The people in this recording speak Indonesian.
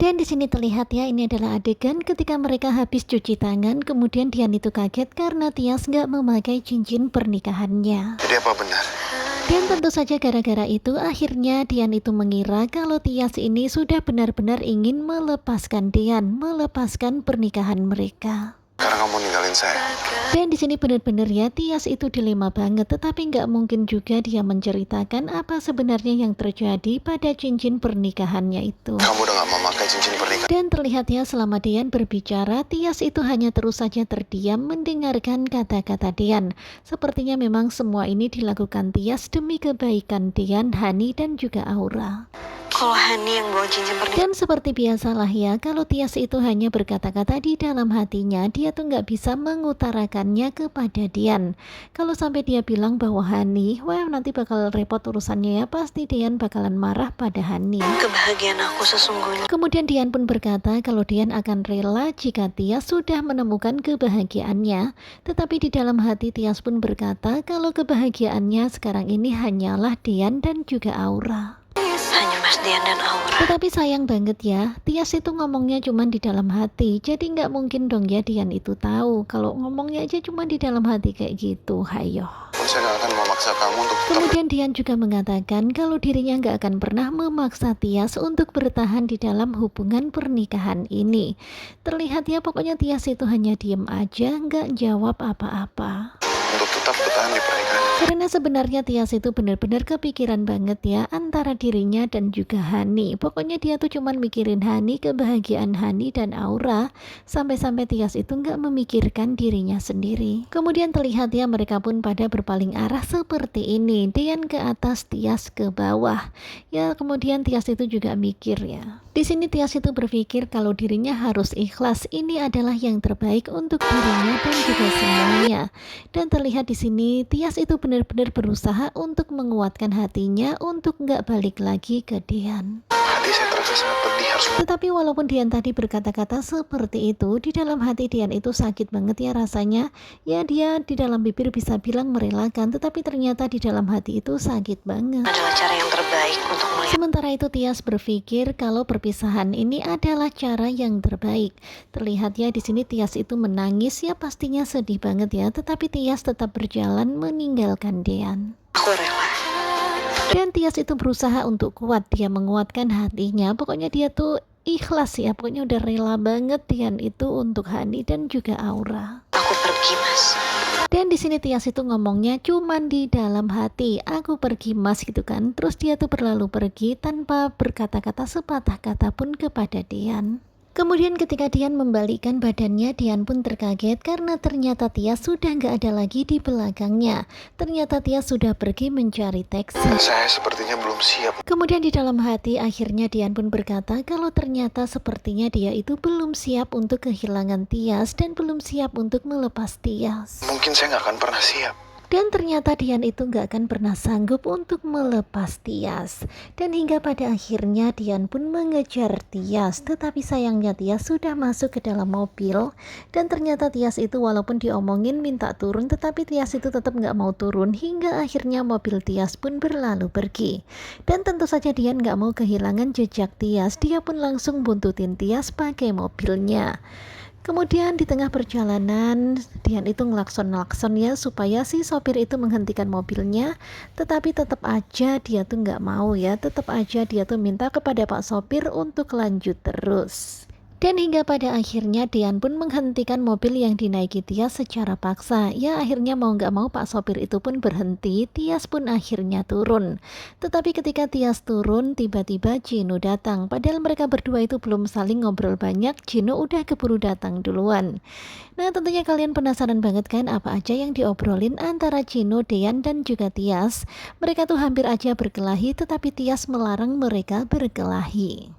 Dan di sini terlihat ya, ini adalah adegan ketika mereka habis cuci tangan, kemudian Dian itu kaget karena Tias nggak memakai cincin pernikahannya. Jadi apa benar? Dan tentu saja gara-gara itu akhirnya Dian itu mengira kalau Tias ini sudah benar-benar ingin melepaskan Dian, melepaskan pernikahan mereka. Karena kamu ninggalin saya. Dan di sini benar-benar ya, Tias itu dilema banget, tetapi nggak mungkin juga dia menceritakan apa sebenarnya yang terjadi pada cincin pernikahannya itu. Kamu udah gak memakai cincin pernikahan. Dan terlihat ya, selama Dian berbicara, Tias itu hanya terus saja terdiam mendengarkan kata-kata Dian. Sepertinya memang semua ini dilakukan Tias demi kebaikan Dian, Hani, dan juga Aura. Kalau Hani yang bawa cincin pernikahan. Dan seperti biasalah ya, kalau Tias itu hanya berkata-kata di dalam hatinya, dia tuh nggak bisa mengutarakannya kepada Dian. Kalau sampai dia bilang bahwa Hani, wah nanti bakal repot urusannya ya, pasti Dian bakalan marah pada Hani. Kebahagiaan aku sesungguhnya. Kemudian Dian pun berkata kalau Dian akan rela jika Tias sudah menemukan kebahagiaannya. Tetapi di dalam hati Tias pun berkata kalau kebahagiaannya sekarang ini hanyalah Dian dan juga Aura. Hanya Mas Dian dan Aura. Tetapi sayang banget ya, Tias itu ngomongnya cuma di dalam hati. Jadi nggak mungkin dong ya Dian itu tahu kalau ngomongnya aja cuma di dalam hati kayak gitu. Hayo. Saya gak akan memaksa kamu untuk tetap. Kemudian Dian juga mengatakan kalau dirinya nggak akan pernah memaksa Tias untuk bertahan di dalam hubungan pernikahan ini. Terlihat ya, pokoknya Tias itu hanya diem aja, nggak jawab apa-apa. Untuk tetap bertahan di pernikahan. Karena sebenarnya Tias itu benar-benar kepikiran banget ya antara dirinya dan juga Hani. Pokoknya dia tuh cuman mikirin Hani, kebahagiaan Hani dan Aura. Sampai-sampai Tias itu nggak memikirkan dirinya sendiri. Kemudian terlihat ya, mereka pun pada berpaling arah seperti ini. Dian ke atas, Tias ke bawah. Ya kemudian Tias itu juga mikir ya. Di sini Tias itu berpikir kalau dirinya harus ikhlas. Ini adalah yang terbaik untuk dirinya dan juga semuanya. Dan terlihat di sini Tias itu benar-benar berusaha untuk menguatkan hatinya untuk nggak balik lagi ke Dian. Hati saya terasa sangat pedih harus. Tetapi walaupun Dian tadi berkata-kata seperti itu, di dalam hati Dian itu sakit banget ya rasanya. Ya dia di dalam bibir bisa bilang merelakan, tetapi ternyata di dalam hati itu sakit banget. Adalah cara yang terbaik untuk melihat. Sementara itu Tias berpikir kalau perpisahan ini adalah cara yang terbaik. Terlihat ya di sini Tias itu menangis, ya pastinya sedih banget ya, tetapi Tias tetap berjalan meninggalkan Dian. Aku rela. Dan Tias itu berusaha untuk kuat, dia menguatkan hatinya. Pokoknya dia tuh ikhlas ya, pokoknya udah rela banget Dian itu untuk Hani dan juga Aura. Aku pergi, Mas. Dan di sini Tias itu ngomongnya cuman di dalam hati, aku pergi Mas gitu kan. Terus dia tuh berlalu pergi tanpa berkata-kata sepatah kata pun kepada Dian. Kemudian ketika Dian membalikkan badannya, Dian pun terkaget karena ternyata Tias sudah nggak ada lagi di belakangnya. Ternyata Tias sudah pergi mencari taksi. Saya sepertinya belum siap. Kemudian di dalam hati akhirnya Dian pun berkata kalau ternyata sepertinya dia itu belum siap untuk kehilangan Tias dan belum siap untuk melepas Tias. Mungkin saya gak akan pernah siap. Dan ternyata Dian itu gak akan pernah sanggup untuk melepas Tias. Dan hingga pada akhirnya Dian pun mengejar Tias. Tetapi sayangnya Tias sudah masuk ke dalam mobil. Dan ternyata Tias itu walaupun diomongin minta turun, tetapi Tias itu tetap gak mau turun. Hingga akhirnya mobil Tias pun berlalu pergi. Dan tentu saja Dian gak mau kehilangan jejak Tias. Dia pun langsung buntutin Tias pakai mobilnya. Kemudian di tengah perjalanan Dian itu ngelakson-ngelakson ya supaya si sopir itu menghentikan mobilnya. Tetapi tetap aja dia tuh nggak mau ya, tetap aja dia tuh minta kepada Pak Sopir untuk lanjut terus. Dan hingga pada akhirnya Dian pun menghentikan mobil yang dinaiki Tias secara paksa. Ya akhirnya mau nggak mau Pak Sopir itu pun berhenti, Tias pun akhirnya turun. Tetapi ketika Tias turun, tiba-tiba Gino datang. Padahal mereka berdua itu belum saling ngobrol banyak, Gino udah keburu datang duluan. Nah tentunya kalian penasaran banget kan apa aja yang diobrolin antara Gino, Dian dan juga Tias. Mereka tuh hampir aja berkelahi, tetapi Tias melarang mereka berkelahi.